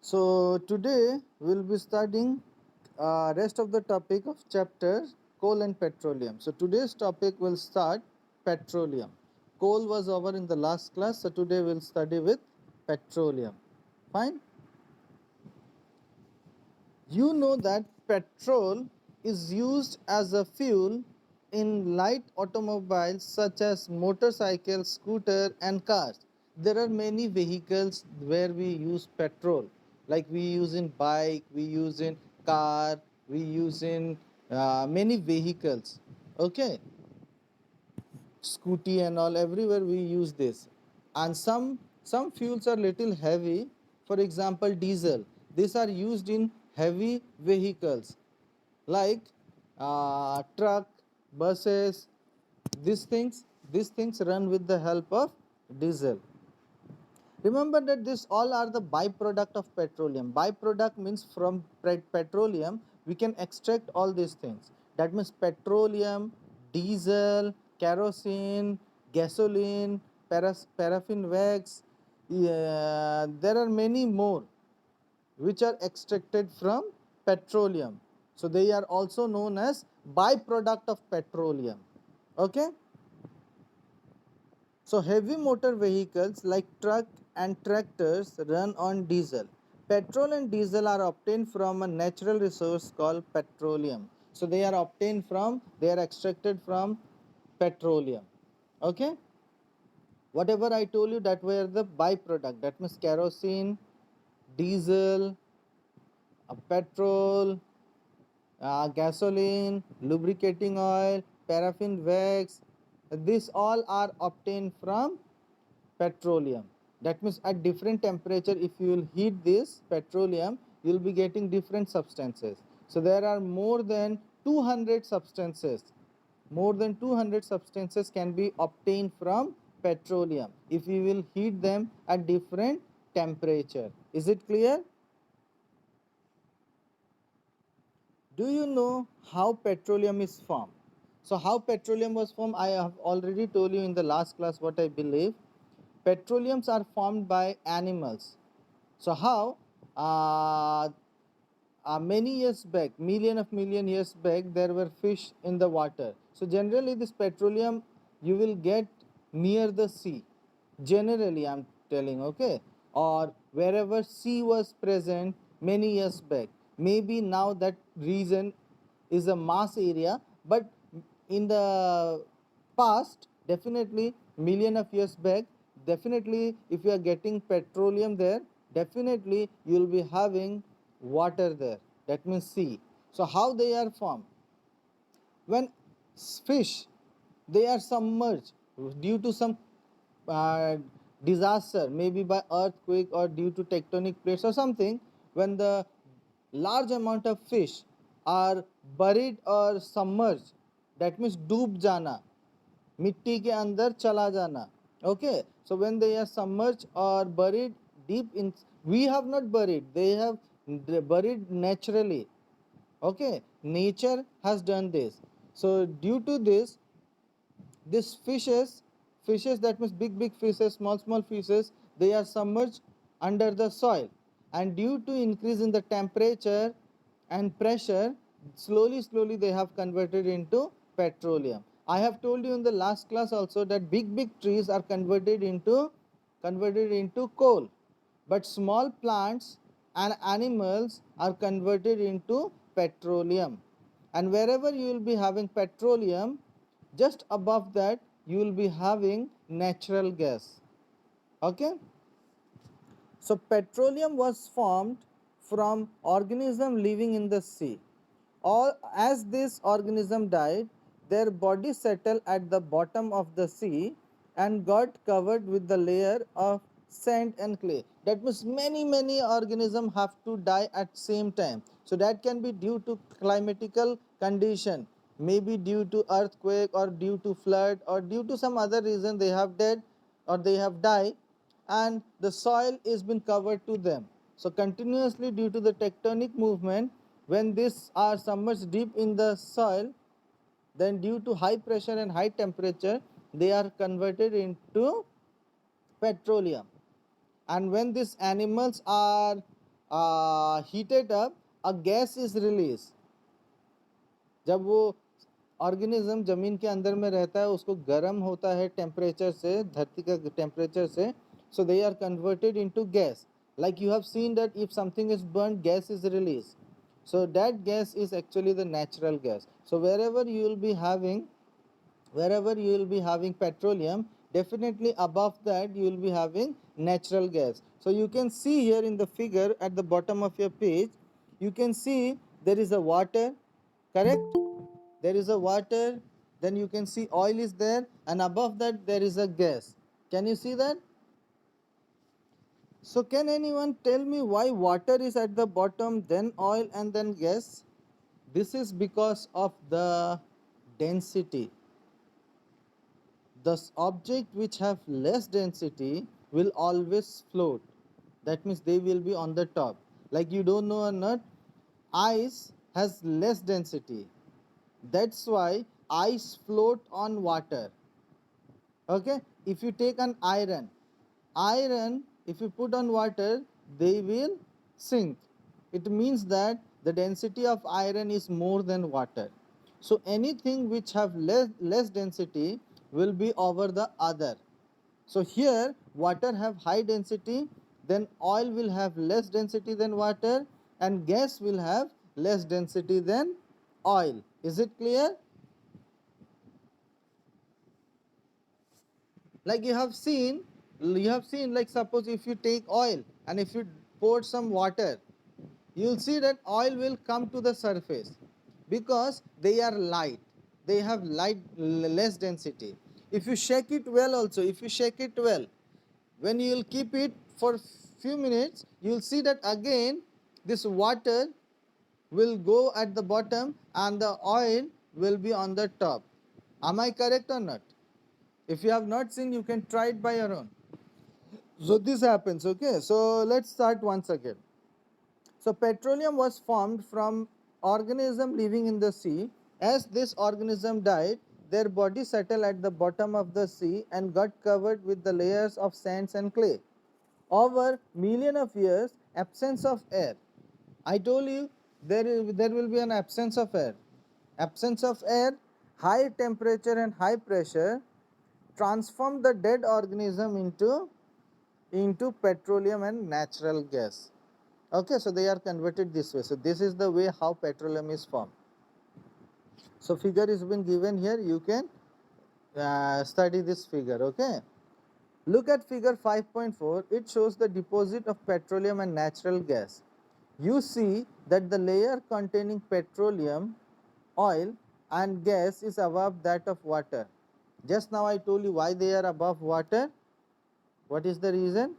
So today we'll be studying rest of the topic of chapter coal and petroleum. So today's topic will start petroleum. Coal was over in the last class, so today we'll study with petroleum. Fine. You know that petrol is used as a fuel in light automobiles such as motorcycles, scooter and cars. There are many vehicles where we use petrol, like we use in bike, we use in car, we use in many vehicles. Okay, scooty and all, everywhere we use this. And some fuels are little heavy. For example, diesel, these are used in heavy vehicles like truck, buses. These things run with the help of diesel. Remember that this all are the byproduct of petroleum. Byproduct means from petroleum we can extract all these things. That means petroleum, diesel, kerosene, gasoline, paraffin wax. There are many more which are extracted from petroleum. So they are also known as byproduct of petroleum. Okay. So heavy motor vehicles like truck and tractors run on diesel. Petrol and diesel are obtained from a natural resource called petroleum. So they are extracted from petroleum. Okay. Whatever I told you, that were the byproduct. That means kerosene, diesel, petrol, gasoline, lubricating oil, paraffin wax. These all are obtained from petroleum. That means at different temperature, if you will heat this petroleum, you will be getting different substances. So there are more than 200 substances. More than 200 substances can be obtained from petroleum if you will heat them at different temperature. Is it clear? Do you know how petroleum is formed? So how petroleum was formed, I have already told you in the last class what I believe. Petroleums are formed by animals. So how? Many years back, million years back, there were fish in the water. So generally this petroleum you will get near the sea. Generally I'm telling, okay, or wherever sea was present many years back. Maybe now that region is a mass area, but in the past, definitely million of years back, definitely if you are getting petroleum there, definitely you will be having water there. That means sea. So how they are formed? When fish, they are submerged due to some uh, disaster, maybe by earthquake or due to tectonic plates or something. When the large amount of fish are buried or submerged, that means डूब जाना, मिट्टी के अंदर चला जाना. Okay, so when they are submerged or buried deep in, we have not buried, they have buried naturally. Okay, nature has done this. So due to this fishes, that means big fishes, small fishes, they are submerged under the soil, and due to increase in the temperature and pressure, slowly they have converted into petroleum. I have told you in the last class also that big trees are converted into coal, but small plants and animals are converted into petroleum. And wherever you will be having petroleum, just above that you will be having natural gas. Okay. So petroleum was formed from organism living in the sea. All as this organism died, their body settled at the bottom of the sea and got covered with the layer of sand and clay. That means many organisms have to die at same time. So that can be due to climatical condition, maybe due to earthquake or due to flood or due to some other reason they have dead or they have died, and the soil is been covered to them. So continuously due to the tectonic movement, when these are submerged deep in the soil, then due to high pressure and high temperature, they are converted into petroleum. And when these animals are heated up, a gas is released. जब वो organism जमीन के अंदर में रहता है, उसको गर्म होता है टेम्परेचर से, धरती का टेम्परेचर से, so they are converted into gas. Like you have seen that if something is burned, gas is released. So that gas is actually the natural gas. So wherever you will be having petroleum, definitely above that you will be having natural gas. So you can see here in the figure at the bottom of your page, you can see there is a water, correct? There is a water, then you can see oil is there, and above that there is a gas. Can you see that? So can anyone tell me why water is at the bottom, then oil, and then gas? This is because of the density. The object which have less density will always float. That means they will be on the top. Like you don't know or not, ice has less density. That's why ice float on water. Okay, if you take an iron if you put on water, they will sink. It means that the density of iron is more than water. So anything which have less density will be over the other. So here water have high density, then oil will have less density than water, and gas will have less density than oil. Is it clear? Like you have seen, like suppose if you take oil and if you pour some water, you'll see that oil will come to the surface because they are light, they have less density. If you shake it well also, if you shake it well, when you will keep it for few minutes, you will see that again this water will go at the bottom and the oil will be on the top. Am I correct or not? If you have not seen, you can try it by your own. So this happens, okay? So let's start once again. So petroleum was formed from organism living in the sea. As this organism died, their body settled at the bottom of the sea and got covered with the layers of sands and clay. Over million of years, absence of air. I told you there will be an absence of air. Absence of air, high temperature and high pressure transform the dead organism into petroleum and natural gas. Okay, so they are converted this way. So this is the way how petroleum is formed. So figure is been given here. You can study this figure. Okay. Look at figure 5.4. It shows the deposit of petroleum and natural gas. You see that the layer containing petroleum, oil and gas is above that of water. Just now I told you why they are above water. What is the reason?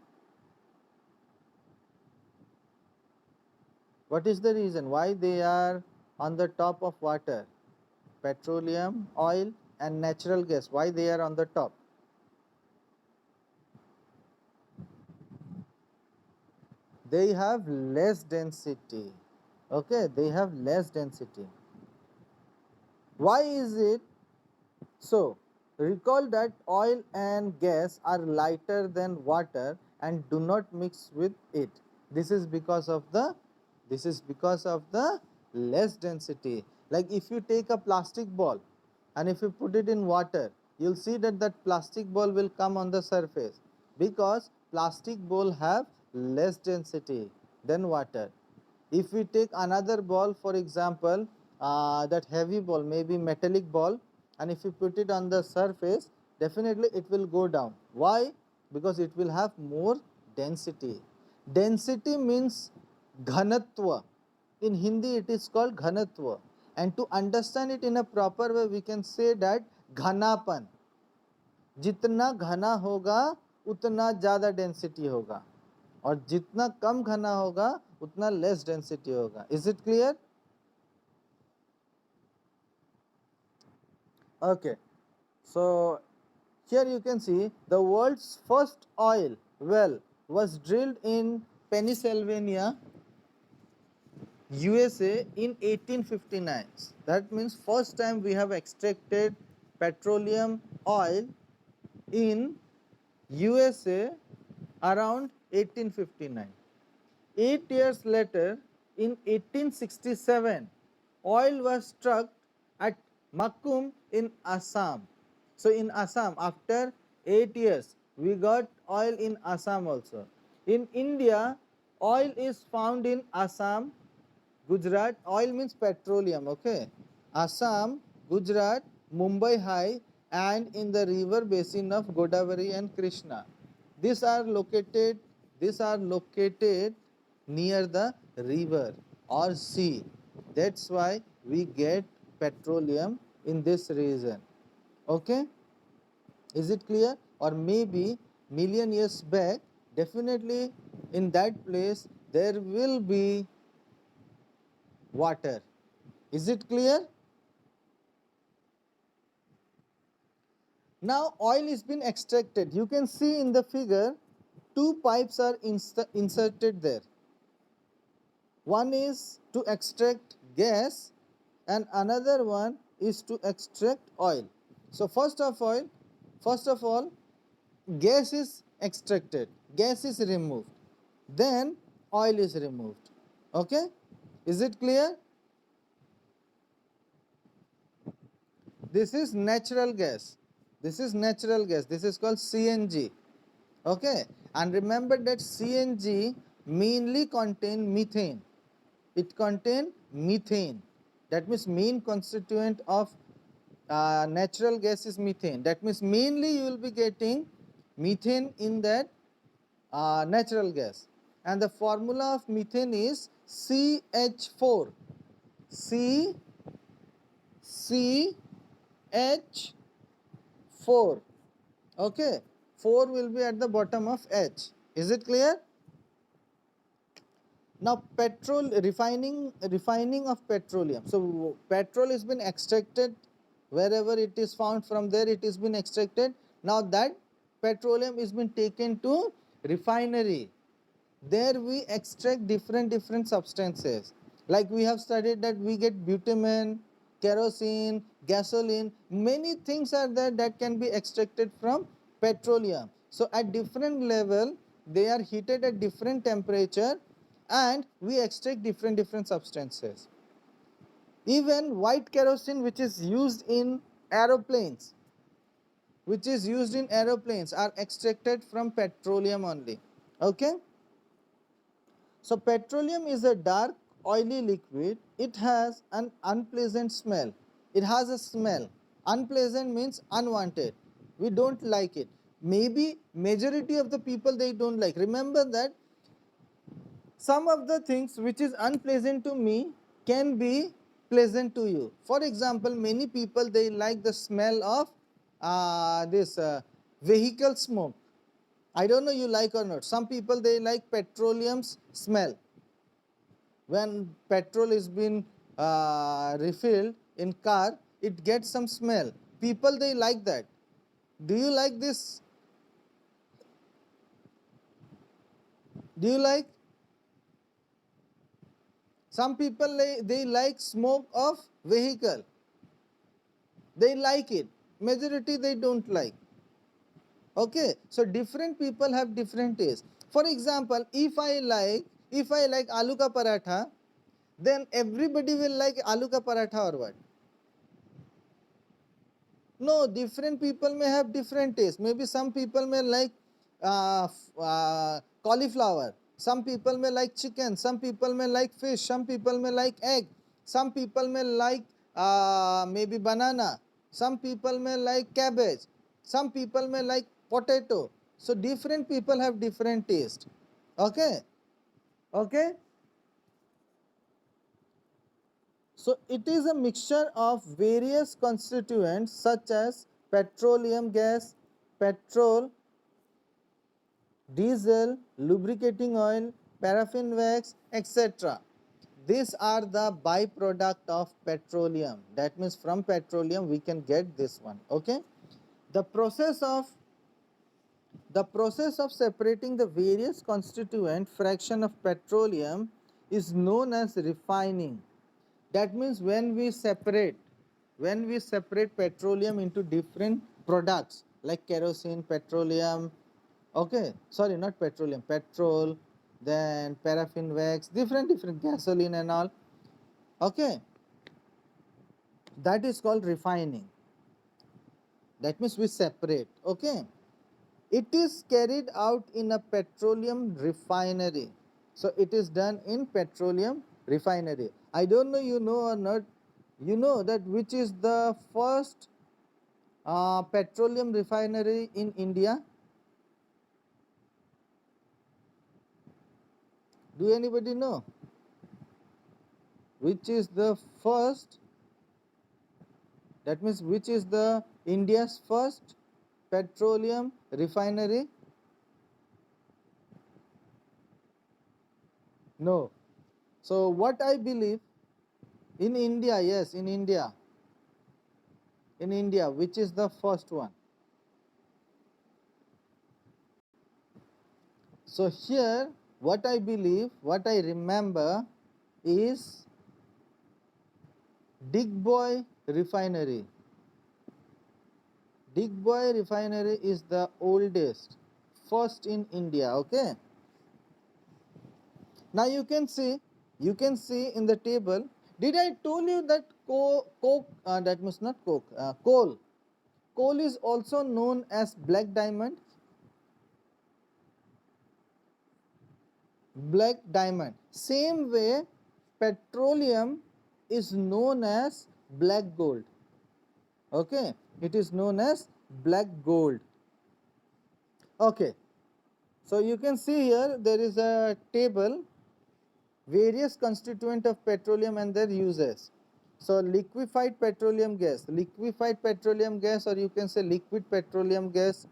What is the reason why they are on the top of water? Petroleum, oil and natural gas. Why they are on the top? They have less density. Okay, they have less density. Why is it so? Recall that oil and gas are lighter than water and do not mix with it. This is because of the less density. Like if you take a plastic ball and if you put it in water, you'll see that plastic ball will come on the surface because plastic ball have less density than water. If we take another ball, for example, that heavy ball, maybe metallic ball, and if you put it on the surface, definitely it will go down. Why? Because it will have more density. Density means ghanatva. In Hindi it is called ghanatva. And to understand it in a proper way, we can say that घनापन. जितना घना होगा उतना ज़्यादा density होगा और जितना कम घना होगा उतना लेस डेंसिटी होगा. Is it clear? Okay. So here you can see the world's first oil well was drilled in Pennsylvania, USA in 1859. That means first time we have extracted petroleum oil in USA around 1859. 8 years later, in 1867, oil was struck at Makkum in Assam. So in Assam, after 8 years, we got oil in Assam also. In India, oil is found in Assam, Gujarat. Oil means petroleum, okay. Assam, Gujarat, Mumbai High, and in the river basin of Godavari and Krishna. These are located. These are located near the river or sea. That's why we get petroleum in this region. Okay, is it clear? Or maybe million years back, definitely in that place there will be water. Is it clear? Now oil is been extracted. You can see in the figure two pipes are inserted there. One is to extract gas and another one is to extract oil. So first of all, gas is extracted, gas is removed, then oil is removed. Okay, is it clear? This is natural gas. This is natural gas. This is called CNG. Okay, and remember that CNG mainly contain methane. It contain methane. That means main constituent of natural gas is methane. That means mainly you will be getting methane in that natural gas. And the formula of methane is CH4. CH4. Okay, 4 will be at the bottom of H. Is it clear? Now refining of petroleum. So petrol has been extracted wherever it is found, from there it has been extracted. Now that petroleum is been taken to refinery. There we extract different substances. Like we have studied that we get bitumen, kerosene, gasoline. Many things are there that can be extracted from petroleum. So at different level they are heated at different temperature and we extract different substances. Even white kerosene which is used in aeroplanes are extracted from petroleum only. Okay, so petroleum is a dark oily liquid. It has an unpleasant smell. It has a smell. Unpleasant means unwanted. We don't like it. Maybe majority of the people they don't like. Remember that some of the things which is unpleasant to me can be pleasant to you. For example, many people they like the smell of this vehicle smoke. I don't know you like or not. Some people they like petroleum's smell. When petrol is been refilled in car, it gets some smell. People they like that. Do you like this? Do you like? Some people they like smoke of vehicle. They like it. Majority they don't like. Okay, so different people have different tastes. For example, if I like aloo ka paratha, then everybody will like aloo ka paratha or what? No, different people may have different tastes. Maybe some people may like cauliflower. Some people may like chicken. Some people may like fish. Some people may like egg. Some people may like maybe banana. Some people may like cabbage. Some people may like potato. So different people have different taste. Okay. Okay. So it is a mixture of various constituents such as petroleum gas, petrol, diesel, lubricating oil, paraffin wax, etc. These are the byproduct of petroleum. That means from petroleum we can get this one. Okay. The process of separating the various constituent fraction of petroleum is known as refining. That means when we separate petroleum into different products like kerosene, petroleum, okay, sorry, not petroleum, petrol, then paraffin wax, different gasoline and all. Okay, that is called refining. That means we separate. Okay, it is carried out in a petroleum refinery. So it is done in petroleum refinery. I don't know you know or not. You know that which is the first petroleum refinery in India? Do anybody know which is the first, that means which is the India's first petroleum refinery? No. So what I believe, in India, yes, in India, which is the first one? So here what I believe, what I remember is Digboy refinery. Digboy refinery is the oldest, first in India. Okay, now you can see in the table. Did I told you that coke, that means not coke, coal is also known as black diamond? Black diamond, same way petroleum is known as black gold. Okay, it is known as black gold. Okay, so you can see here there is a table, various constituent of petroleum and their uses. So liquefied petroleum gas, or you can say liquid petroleum gas,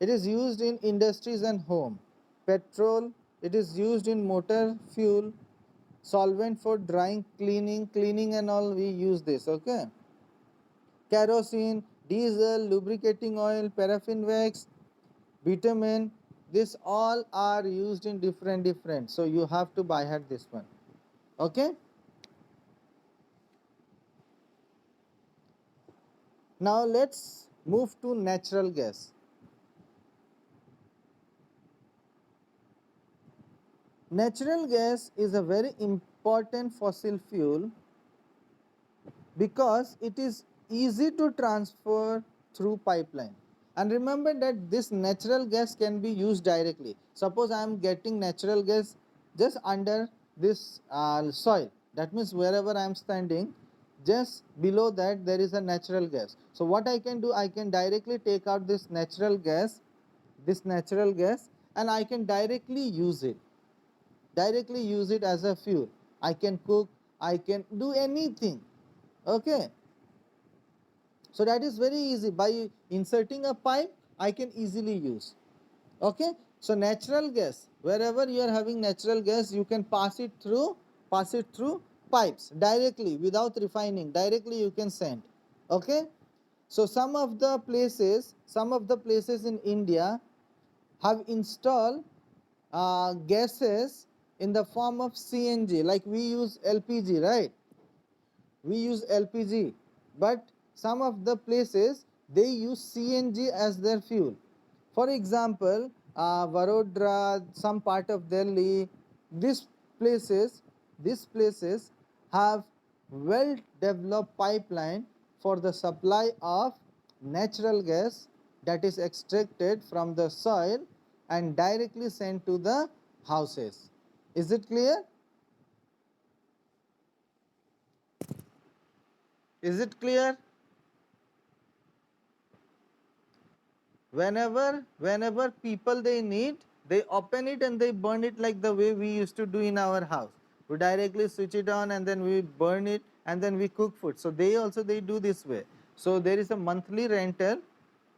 it is used in industries and home. Petrol, it is used in motor fuel, solvent for drying, cleaning and all, we use this. Okay, kerosene, diesel, lubricating oil, paraffin wax, bitumen, this all are used in different, so you have to by heart this one. Okay, now let's move to natural gas. Natural gas is a very important fossil fuel because it is easy to transfer through pipeline. And remember that this natural gas can be used directly. Suppose I am getting natural gas just under this soil, that means wherever I am standing, just below that there is a natural gas. So what I can do, I can directly take out this natural gas, and I can directly use it as a fuel. I can cook, I can do anything. Okay, so that is very easy. By inserting a pipe, I can easily use. Okay, so natural gas, wherever you are having natural gas, you can pass it through pipes directly without refining. Directly you can send. Okay, so some of the places in India have installed gases in the form of CNG, like we use LPG, right? We use LPG, but some of the places they use CNG as their fuel. For example, Vadodara, some part of Delhi, these places, these places have well developed pipeline for the supply of natural gas that is extracted from the soil and directly sent to the houses. Is it clear? Is it clear? Whenever people they need, they open it and they burn it like the way we used to do in our house. We directly switch it on and then we burn it and then we cook food. So they also they do this way. So there is a monthly rental,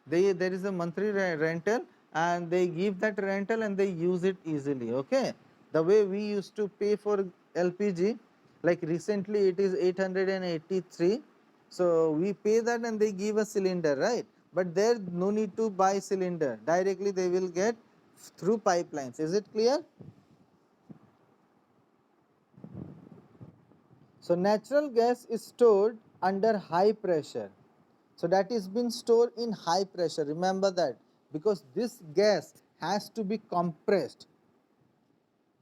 there is a monthly rental, and they give that rental and they use it easily. Okay, the way we used to pay for LPG, like recently it is 883, so we pay that and they give a cylinder, right? But there no need to buy cylinder, directly they will get through pipelines. Is it clear? So natural gas is stored under high pressure. So that is been stored in high pressure. Remember that, because this gas has to be compressed.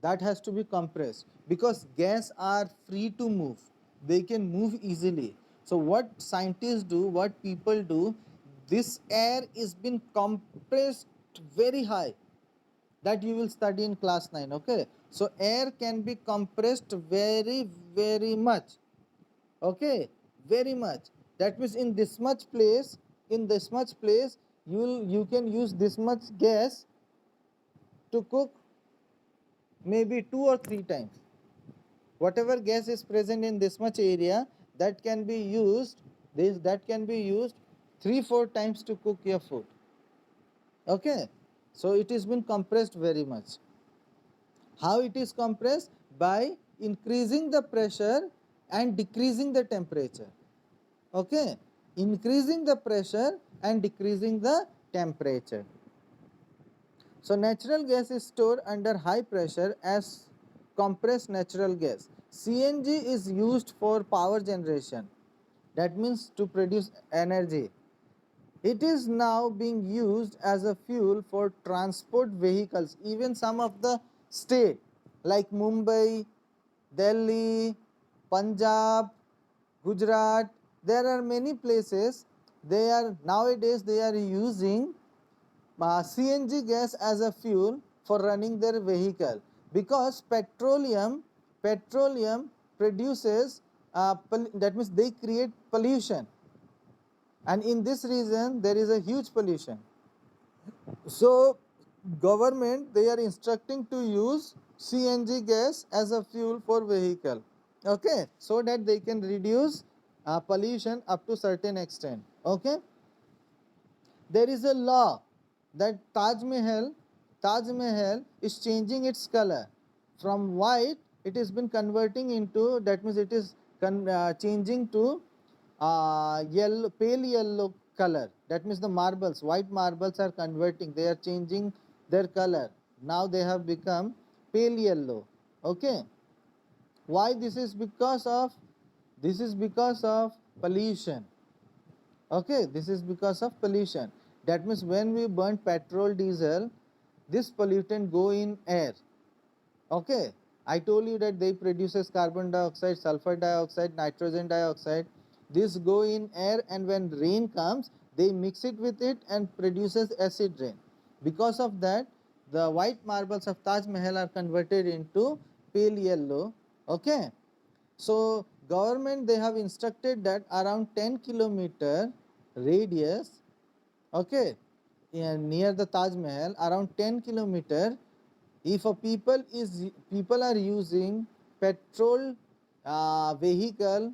that has to be compressed, because gas are free to move, they can move easily. So what scientists do, what people do, this air is been compressed very high, that you will study in class 9. Okay, so air can be compressed very much. Okay, very much. That means in this much place, you can use this much gas to cook maybe 2 or 3 times. Whatever gas is present in this much area, that can be used, that can be used 3 4 times to cook your food. Okay, so it has been compressed very much. How it is compressed? By increasing the pressure and decreasing the temperature. Okay, increasing the pressure and decreasing the temperature. So natural gas is stored under high pressure as compressed natural gas. CNG is used for power generation, that means to produce energy. It is now being used as a fuel for transport vehicles. Even some of the state like Mumbai, Delhi, Punjab, Gujarat, there are many places, they are nowadays they are using CNG gas as a fuel for running their vehicle, because petroleum produces that means they create pollution, and in this region there is a huge pollution. So government they are instructing to use CNG gas as a fuel for vehicle. Okay, so that they can reduce pollution up to certain extent. Okay, there is a law that Taj Mahal is changing its color from white. It has been converting into, that means it is changing to yellow, pale yellow color. That means the marbles, white marbles are converting, they are changing their color. Now they have become pale yellow. Okay, why? This is because of pollution. Okay, this is because of pollution. That means when we burn petrol, diesel, this pollutant go in air. Okay, I told you that they produces carbon dioxide, sulfur dioxide, nitrogen dioxide. This go in air, and when rain comes, they mix it with it and produces acid rain. Because of that, the white marbles of Taj Mahal are converted into pale yellow. Okay, so government they have instructed that around 10 kilometer radius, okay, near the Taj Mahal, around 10 kilometer, if a people are using petrol vehicle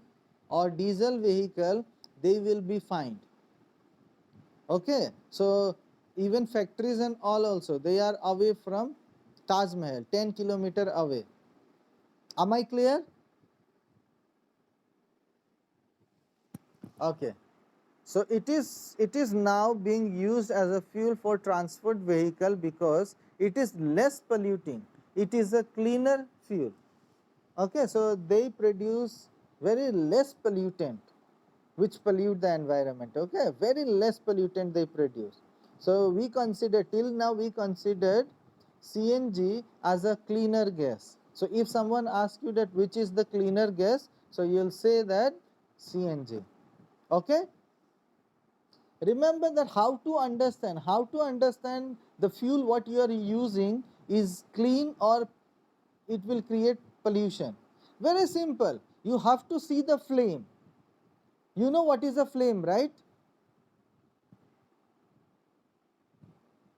or diesel vehicle, they will be fined. Okay, so even factories and all also, they are away from Taj Mahal, 10 kilometer away. Am I clear? Okay, so it is now being used as a fuel for transport vehicle, because it is less polluting, it is a cleaner fuel. Okay, so they produce very less pollutant which pollute the environment. Okay, very less pollutant they produce. So we consider, till now we considered CNG as a cleaner gas. So if someone asks you that which is the cleaner gas, so you'll say that CNG. Okay, remember that how to understand the fuel what you are using is clean or it will create pollution. Very simple, you have to see the flame. You know what is a flame, right?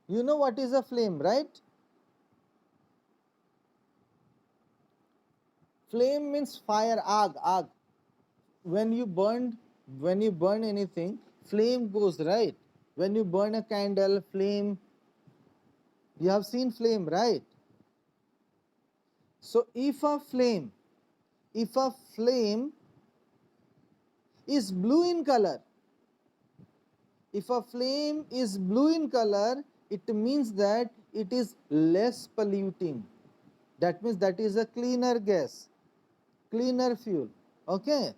You know what is a flame, right? Flame means fire, ag. When you burn anything, flame goes, right? When you burn a candle, flame, you have seen flame, right? So if a flame is blue in color, if a flame is blue in color, it means that it is less polluting. That means that is a cleaner gas, cleaner fuel. Okay,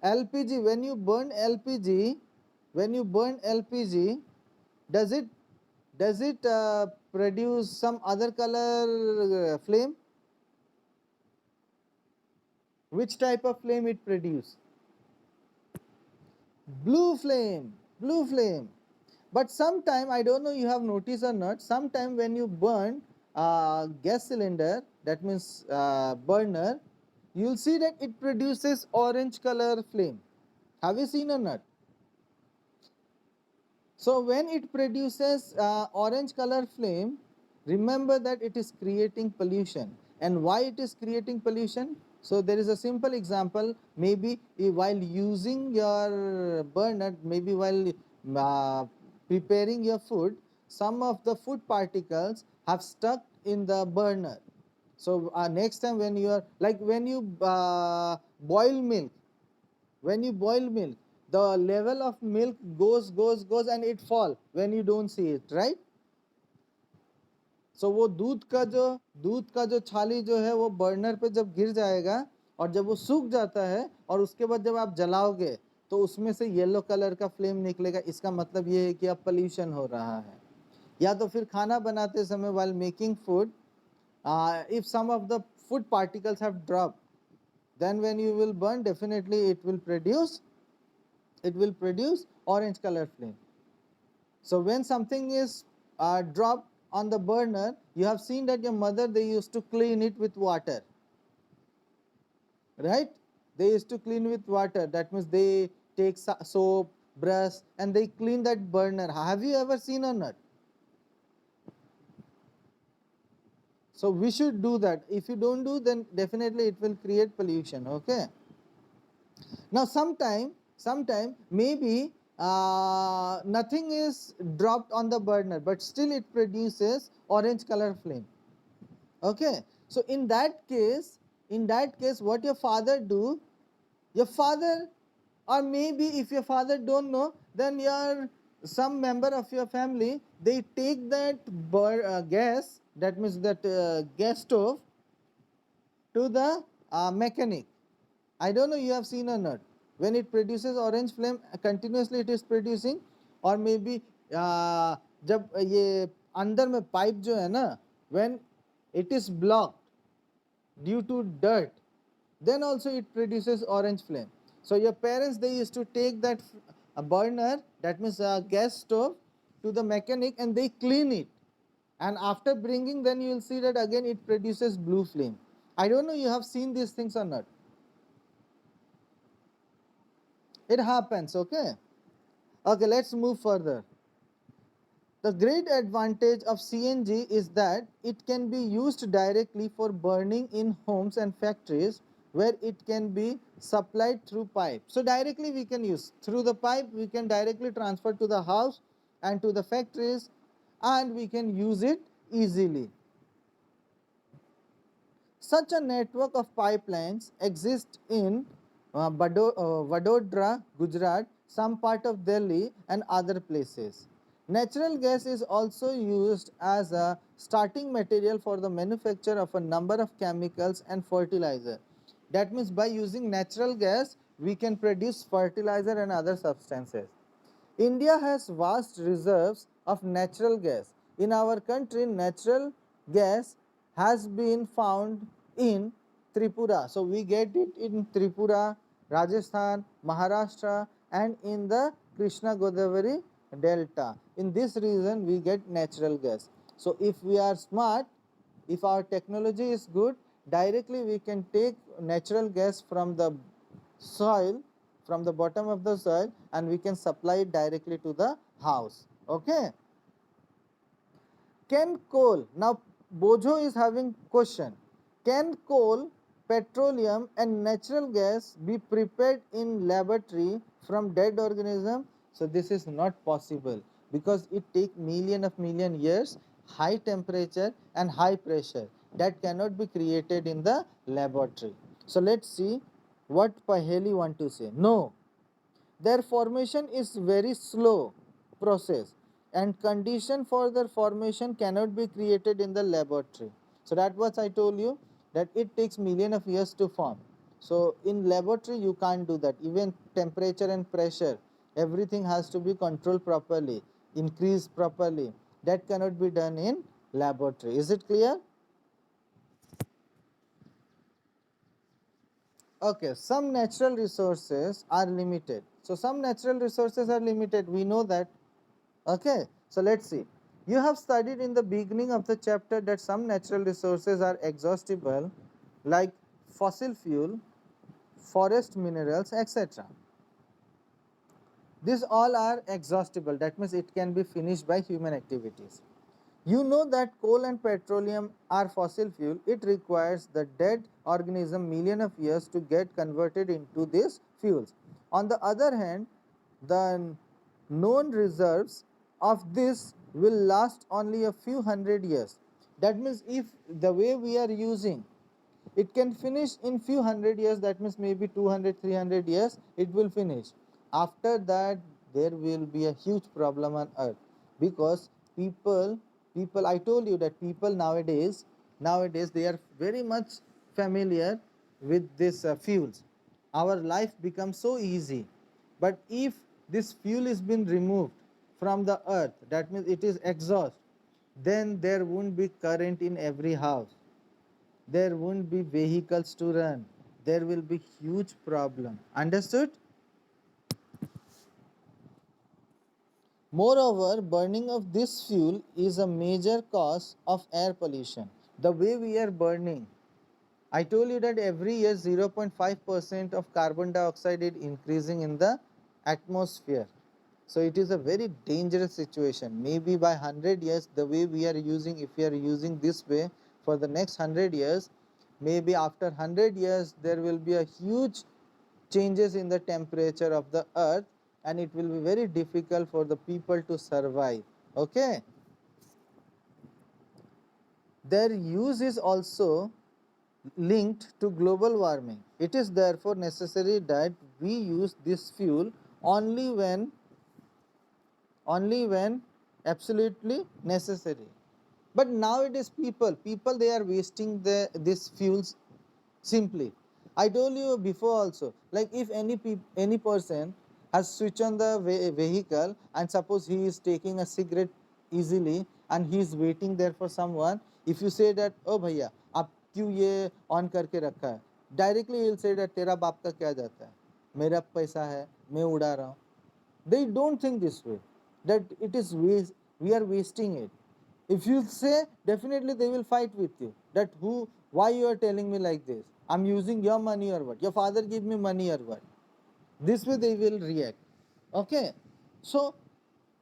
LPG, when you burn LPG, does it produce some other color flame? Which type of flame it produce? Blue flame, blue flame. But sometime, I don't know you have noticed or not, sometime when you burn gas cylinder, that means burner, you'll see that it produces orange color flame. Have you seen or not? So when it produces orange color flame, remember that it is creating pollution. And why it is creating pollution? So there is a simple example. Maybe while using your burner, maybe while preparing your food, some of the food particles have stuck in the burner. So next time when you are, like when you boil milk, when you boil milk, the level of milk goes and it fall when you don't see it, right? So वो दूध का जो छाली जो है वो burner पे जब गिर जाएगा और जब वो सूख जाता है और उसके बाद जब आप जलाओगे तो उसमें से येलो कलर का फ्लेम निकलेगा. इसका मतलब ये है कि अब पोल्यूशन हो रहा है. या तो फिर खाना बनाते समय while making food, if some of the food particles have dropped, then when you will burn, definitely it will produce orange color flame. So when something is dropped on the burner, you have seen that your mother, they used to clean it with water, right? They used to clean with water. That means they take soap, brush, and they clean that burner. Have you ever seen or not? So we should do that. If you don't do, then definitely it will create pollution. Okay. Now sometime maybe nothing is dropped on the burner, but still it produces orange color flame. Okay, so in that case what your father do, your father, or maybe if your father don't know, then your some member of your family, they take that gas, that means that gas stove, to the mechanic. I don't know you have seen or not. When it produces orange flame, continuously it is producing, or maybe जब ये अंदर में pipe जो है ना, when it is blocked due to dirt, then also it produces orange flame. So your parents, they used to take that a burner, that means a gas stove, to the mechanic and they clean it, and after bringing, then you will see that again it produces blue flame. I don't know you have seen these things or not. It happens. Okay. Okay, let's move further. The great advantage of CNG is that it can be used directly for burning in homes and factories, where it can be supplied through pipe. So directly we can use through the pipe, we can directly transfer to the house and to the factories, and we can use it easily. Such a network of pipelines exists in Vadodara, Gujarat, some part of Delhi, and other places. Natural gas is also used as a starting material for the manufacture of a number of chemicals and fertilizer. That means by using natural gas, we can produce fertilizer and other substances. India has vast reserves of natural gas. In our country, natural gas has been found in Tripura. So we get it in Tripura, Rajasthan, Maharashtra, and in the Krishna Godavari Delta. In this region, we get natural gas. So if we are smart, if our technology is good, directly we can take natural gas from the soil, from the bottom of the soil, and we can supply it directly to the house. Okay. Can coal, now Bojo is having question, can coal, petroleum and natural gas be prepared in laboratory from dead organism? So this is not possible, because it take million years, high temperature and high pressure, that cannot be created in the laboratory. So let's see what Paheli want to say. No, their formation is very slow process, and condition for their formation cannot be created in the laboratory. So that what I told you, that it takes million of years to form. So in laboratory you can't do that. Even temperature and pressure, everything has to be controlled properly, increased properly. That cannot be done in laboratory. Is it clear? Okay, some natural resources are limited. So some natural resources are limited, we know that. Okay, so let's see. You have studied in the beginning of the chapter that some natural resources are exhaustible, like fossil fuel, forest minerals, etc. These all are exhaustible, that means it can be finished by human activities. You know that coal and petroleum are fossil fuel. It requires the dead organism million of years to get converted into these fuels. On the other hand, the known reserves of this will last only a few hundred years. That means if the way we are using, it can finish in few hundred years, that means maybe 200 300 years it will finish. After that there will be a huge problem on earth, because people I told you that people nowadays they are very much familiar with this fuels. Our life becomes so easy, but if this fuel is been removed from the earth, that means it is exhaust, then there won't be current in every house, there won't be vehicles to run, there will be huge problem. Understood? Moreover, burning of this fuel is a major cause of air pollution. The way we are burning, I told you that every year 0.5% of carbon dioxide is increasing in the atmosphere. So it is a very dangerous situation. Maybe by 100 years, the way we are using, if we are using this way for the next 100 years, maybe after 100 years there will be a huge changes in the temperature of the earth, and it will be very difficult for the people to survive. Okay, their use is also linked to global warming. It is therefore necessary that we use this fuel only when only when absolutely necessary. But nowadays people they are wasting these fuels simply. I told you before also, like if any person has switched on the vehicle, and suppose he is taking a cigarette easily and he is waiting there for someone, if you say that oh भैया आप क्यों ये on करके रखा है, directly he will say that तेरा बाप का क्या जाता है, मेरा पैसा है मैं उड़ा रहा हूँ. They don't think this way, that it is waste, we are wasting it. If you say, definitely they will fight with you, that who, why you are telling me like this, I'm using your money or what, your father give me money or what. This way they will react. Okay, so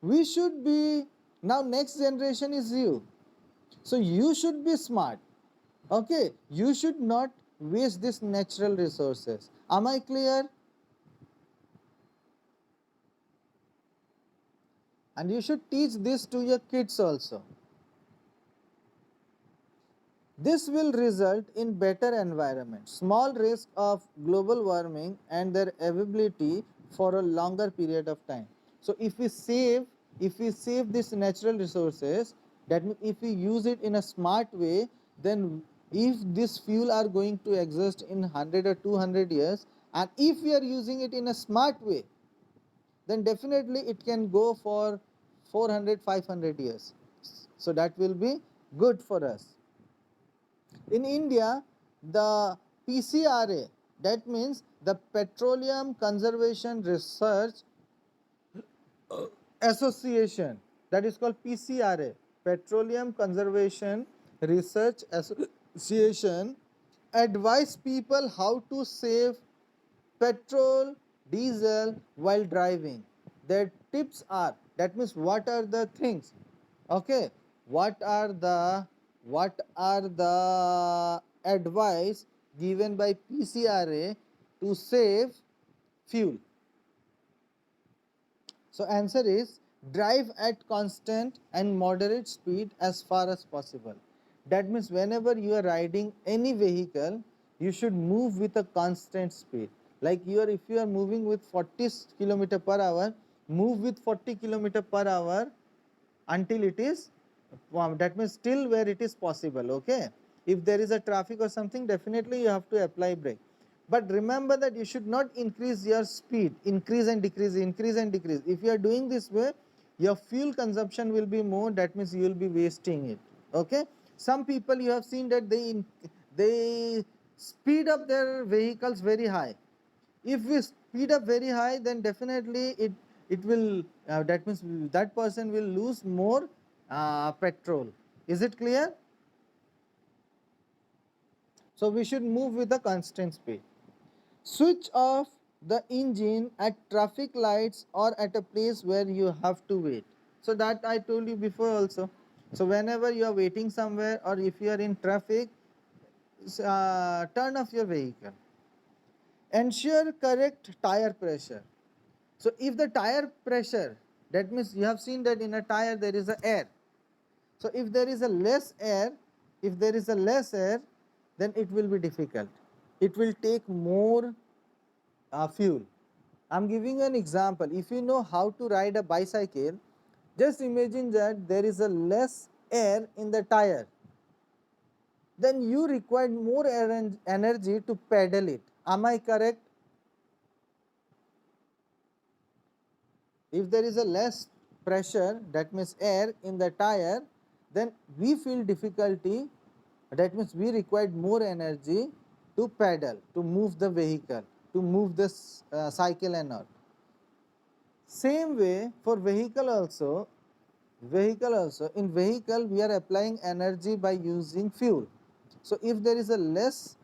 we should be, now next generation is you, so you should be smart. Okay, you should not waste these natural resources. Am I clear? And you should teach this to your kids also. This will result in better environment, small risk of global warming, and their availability for a longer period of time. So if we save these natural resources, that means if we use it in a smart way, then if this fuel are going to exist in 100 or 200 years, and if we are using it in a smart way, then definitely it can go for 400 500 years. So that will be good for us. In India, the PCRA, that means the Petroleum Conservation Research Association, that is called PCRA, Petroleum Conservation Research Association, advise people how to save petrol, diesel while driving. Their tips are, that means what are the things, okay, what are the advice given by PCRA to save fuel. So answer is, drive at constant and moderate speed as far as possible. That means whenever you are riding any vehicle, you should move with a constant speed. Like if you are moving with 40 km per hour, move with 40 km per hour until it is, that means till where it is possible. Okay, if there is a traffic or something, definitely you have to apply brake. But remember that you should not increase your speed, increase and decrease, increase and decrease. If you are doing this way, your fuel consumption will be more, that means you will be wasting it. Okay, some people you have seen that they speed up their vehicles very high. If we speed up very high, then definitely it will that means that person will lose more petrol. Is it clear? So we should move with the constant speed. Switch off the engine at traffic lights or at a place where you have to wait. So that I told you before also. So whenever you are waiting somewhere or if you are in traffic, turn off your vehicle. Ensure correct tire pressure. So if the tire pressure, that means you have seen that in a tire there is a air. So if there is a less air, then it will be difficult. It will take more fuel. I'm giving an example. If you know how to ride a bicycle, just imagine that there is a less air in the tire. Then you require more energy to pedal it. Am I correct? If there is a less pressure, that means air in the tire, then we feel difficulty, that means we required more energy to pedal, to move the vehicle, to move this cycle and all. Same way for in vehicle we are applying energy by using fuel. So if there is a less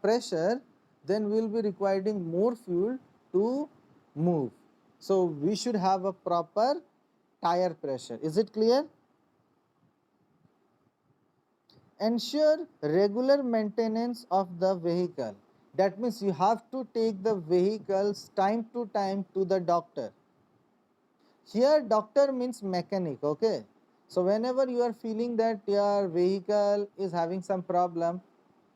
pressure, then we will be requiring more fuel to move. So we should have a proper tire pressure. Is it clear? Ensure regular maintenance of the vehicle. That means you have to take the vehicles time to time to the doctor. Here doctor means mechanic, okay? So whenever you are feeling that your vehicle is having some problem,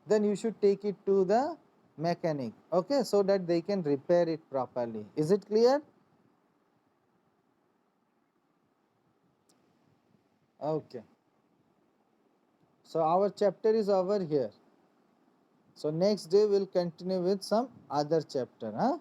then you should take it to the mechanic, okay, so that they can repair it properly. Is it clear? Okay. So our chapter is over here. So next day we'll continue with some other chapter, huh?